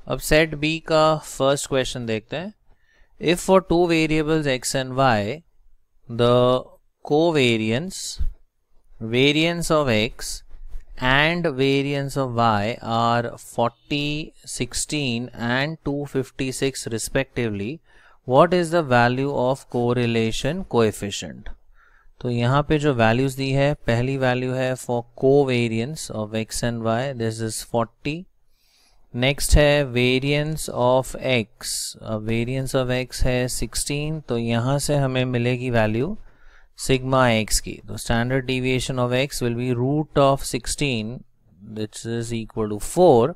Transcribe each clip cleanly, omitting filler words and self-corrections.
अब set B का first question देखते हैं. If for two variables x and y the variance of x and variance of y are 40, 16 and 256 respectively, what is the value of correlation coefficient? तो यहाँ पे जो values दी है, पहली वैल्यू है for covariance of x and y, this is 40. Next है variance of x, variance of x है 16, तो यहाँ से हमें मिलेगी वैल्यू सिग्मा x की. तो standard deviation of x will be root of 16 this is equal to 4.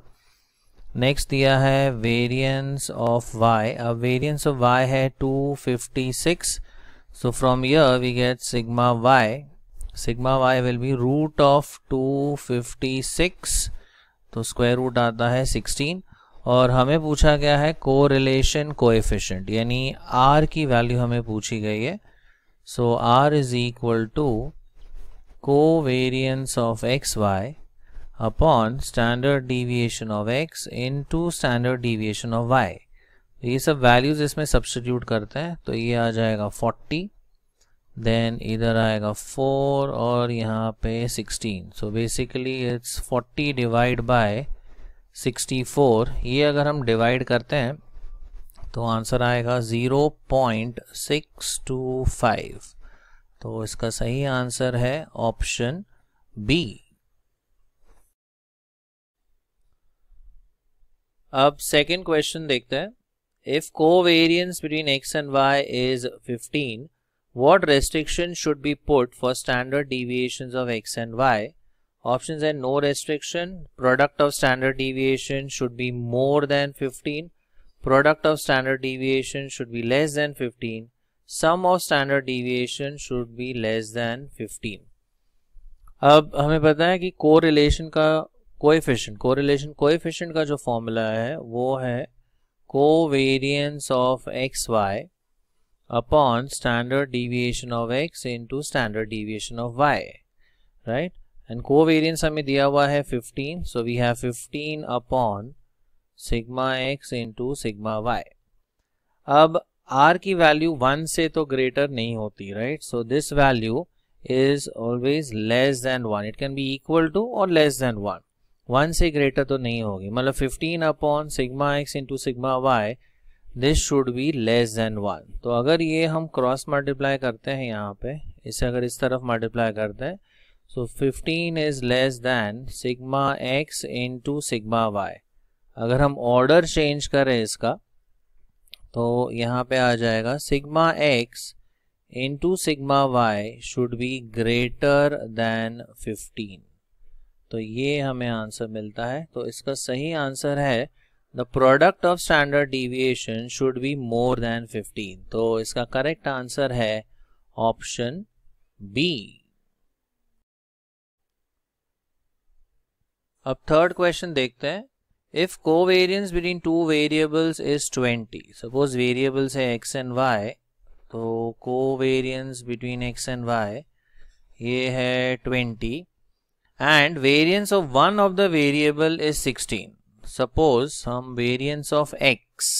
Next दिया है वेरियंस ऑफ y, अब वेरियंस ऑफ y है 256. So from here we get sigma y. Sigma y will be root of 256. तो square root आता है 16 और हमें पूछा गया है कोरिलेशन कोएफिशिएंट, यानी r की वैल्यू हमें पूछी गई है. So r is equal to covariance of X Y upon standard deviation of x into standard deviation of y. ये सब वैल्यूज इसमें सब्स्टिट्यूट करते हैं तो ये आ जाएगा 40, देन इधर आएगा 4 और यहाँ पे 16. So basically it's 40 divide by 64. ये अगर हम डिवाइड करते हैं तो आंसर आएगा 0.625. तो इसका सही आंसर है ऑप्शन बी. अब सेकंड क्वेश्चन देखते हैं. If covariance between x and y is 15, what restriction should be put for standard deviations of x and y? Options are no restriction, product of standard deviation should be more than 15, product of standard deviation should be less than 15, sum of standard deviation should be less than 15. अब हमें पता है कि correlation coefficient का जो formula है वो है covariance of xy upon standard deviation of x into standard deviation of y, right? And covariance हमें दिया हुआ है 15, so we have 15 upon sigma x into sigma y. अब r की वैल्यू 1 से तो ग्रेटर नहीं होती, right? So this value is always less than 1. It can be equal to or less than 1. 1 से ग्रेटर तो नहीं होगी, मतलब 15 upon sigma x into sigma y, this should be less than 1. तो अगर ये हम क्रॉस मल्टीप्लाई करते हैं, यहाँ पे इसे अगर इस तरफ मल्टीप्लाई करते हैं, सो 15 is less than sigma x into sigma y. अगर हम ऑर्डर चेंज करें इसका तो यहाँ पे आ जाएगा sigma x into sigma y should be greater than 15. तो ये हमें आंसर मिलता है. तो इसका सही आंसर है the product of standard deviation should be more then 15. तो इसका करेक्ट आंसर है ऑप्शन बी. अब थर्ड क्वेश्चन देखते हैं. If covariance between two variables is 20, suppose variables है x एंड y, तो covariance between x and y ये है 20 and variance of one of the variable is 16. Suppose हम variance of x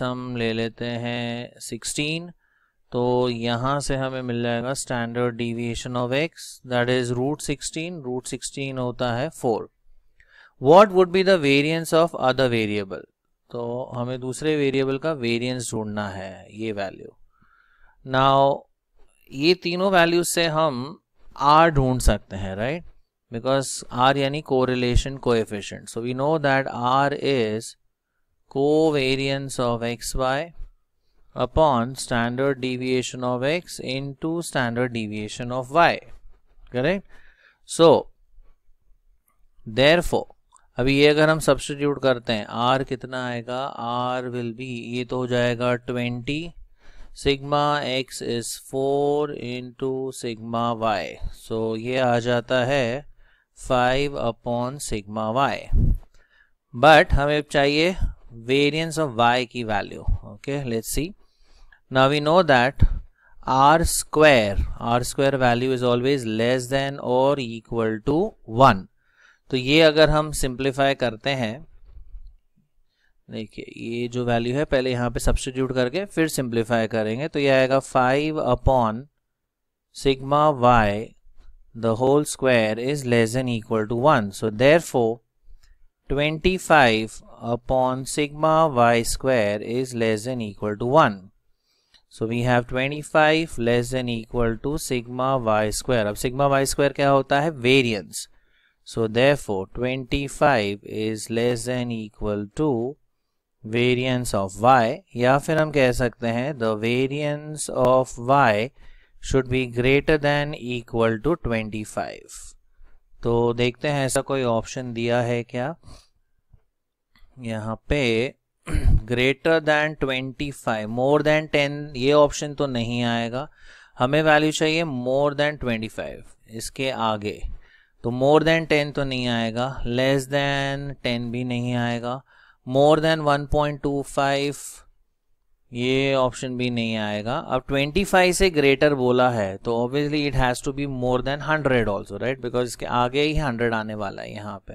हम ले लेते हैं 16, तो यहाँ से हमें मिल जाएगा standard deviation of x, that is root 16. root 16 होता है 4. What would be the variance of other variable? तो हमें दूसरे वेरिएबल का वेरिएंस ढूंढना है, ये वैल्यू. नाउ ये तीनों वैल्यूज से हम r ढूंढ सकते हैं, राइट? बिकॉज r यानी correlation coefficient. So we know that r is covariance of X Y upon standard deviation of x into standard deviation of y, correct? So therefore अभी ये अगर हम सब्स्टिट्यूट करते हैं, r कितना आएगा? r विल बी, ये तो हो जाएगा 20. Sigma x is 4 into sigma y, सो ये आ जाता है 5 अपॉन सिग्मा y. बट हमें चाहिए वेरिएंस ऑफ y की value. Okay, let's see. Now we know that r square value is always less than और इक्वल टू 1. तो ये अगर हम सिंप्लीफाई करते हैं, देखिए ये जो वैल्यू है पहले यहाँ पे सब्स्टिट्यूट करके फिर सिंप्लीफाई करेंगे, तो ये आएगा 5 upon sigma y the whole square is less than equal to 1. So therefore 25 upon sigma y square is less than equal to 1. So we have 25 less than equal to sigma y square. अब sigma y square क्या होता है? Variance. So therefore 25 is less than equal to variance of y, या फिर हम कह सकते हैं the variance of y should be greater than equal to 25. तो देखते हैं ऐसा कोई ऑप्शन दिया है क्या यहाँ पे। ग्रेटर दैन 25, मोर देन 10, ये ऑप्शन तो नहीं आएगा। हमें वैल्यू चाहिए मोर देन 25, इसके आगे। तो मोर देन 10 तो नहीं आएगा, लेस देन 10 भी नहीं आएगा, मोर देन 1.25 ये ऑप्शन भी नहीं आएगा। अब 25 से ग्रेटर बोला है तो obviously it has to be more than 100 also, right, because इसके आगे ही 100 आने वाला है यहाँ पे।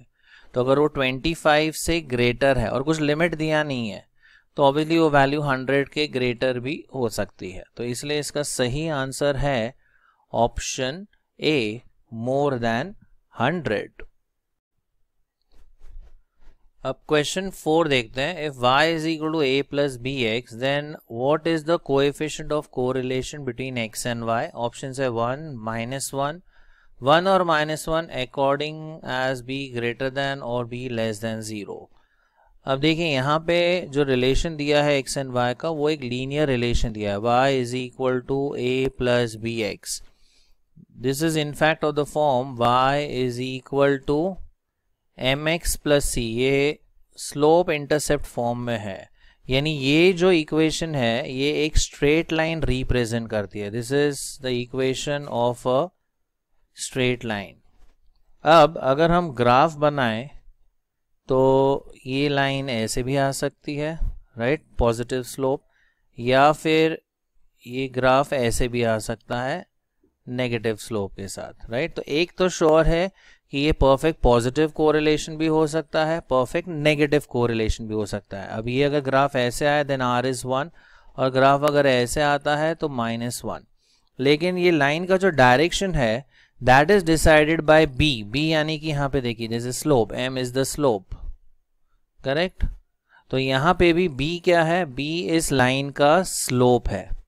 तो अगर वो 25 से ग्रेटर है और कुछ लिमिट दिया नहीं है तो ऑब्वियसली वो वैल्यू 100 के ग्रेटर भी हो सकती है। तो इसलिए इसका सही आंसर है ऑप्शन ए, मोर देन 100। अब क्वेश्चन 4 देखते हैं। If y is equal to a plus bx, then what is the coefficient of correlation between x and y? Option है 1, -1, 1 और -1 according as b greater than or b less than 0। अब देखिए यहाँ पे जो रिलेशन दिया है x एंड y का, वो एक लीनियर रिलेशन दिया है, y is equal to a plus bx। This is in fact of the form y is equal to mx plus c, ये स्लोप इंटरसेप्ट फॉर्म में है। यानी ये जो इक्वेशन है ये एक स्ट्रेट लाइन रिप्रेजेंट करती है। This is the equation of a straight line. अब अगर हम ग्राफ बनाएं तो ये लाइन ऐसे भी आ सकती है, राइट, पॉजिटिव स्लोप, या फिर ये ग्राफ ऐसे भी आ सकता है नेगेटिव स्लोप के साथ, राइट। तो एक तो श्योर है कि ये परफेक्ट पॉजिटिव कोरिलेशन भी हो सकता है, परफेक्ट नेगेटिव कोरिलेशन भी हो सकता है। अब ये अगर ग्राफ ऐसे आए देन r is 1, और ग्राफ अगर ऐसे आता है तो -1। लेकिन ये लाइन का जो डायरेक्शन है that is decided by b यानी कि यहाँ पे देखिए जैसे slope, m is the slope, correct. तो यहाँ पे भी b क्या है? b इस लाइन का स्लोप है।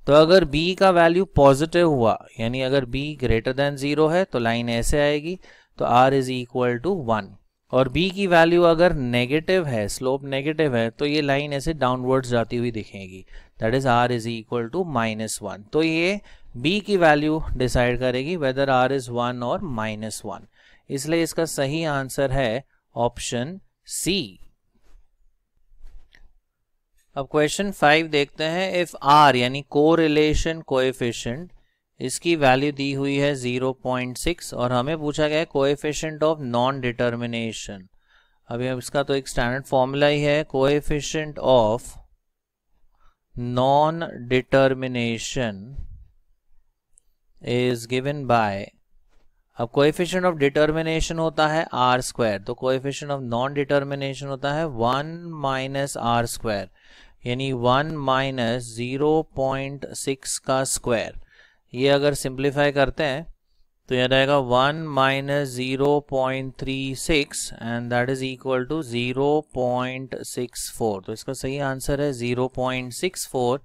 तो अगर b का वैल्यू पॉजिटिव हुआ, यानी अगर b ग्रेटर देन 0 है तो लाइन ऐसे आएगी, तो r इज इक्वल टू 1। और b की वैल्यू अगर नेगेटिव है, स्लोप नेगेटिव है, तो ये लाइन ऐसे डाउनवर्ड्स जाती हुई दिखेगी, that is r is equal to -1। तो ये b की वैल्यू डिसाइड करेगी वेदर r इज 1 और -1। इसलिए इसका सही आंसर है ऑप्शन सी। अब क्वेश्चन 5 देखते हैं। इफ r यानी कोरिलेशन कोएफिशिएंट, इसकी वैल्यू दी हुई है 0.6 और हमें पूछा गया है कोएफिशिएंट ऑफ नॉन डिटर्मिनेशन। अभी अब इसका तो एक स्टैंडर्ड फॉर्मूला ही है, coefficient of non determination is given by, अब कोएफिशिएंट ऑफ डिटर्मिनेशन होता है r², तो कोएफिशिएंट ऑफ नॉन डिटर्मिनेशन होता है 1 - r², यानी 1 - 0.6 का स्क्वायर। ये अगर सिंप्लीफाई करते हैं तो यह रहेगा 1 - 0.36 and that is equal to 0.64। तो इसका सही आंसर है 0.64।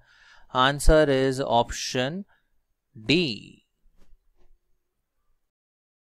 Answer is option D.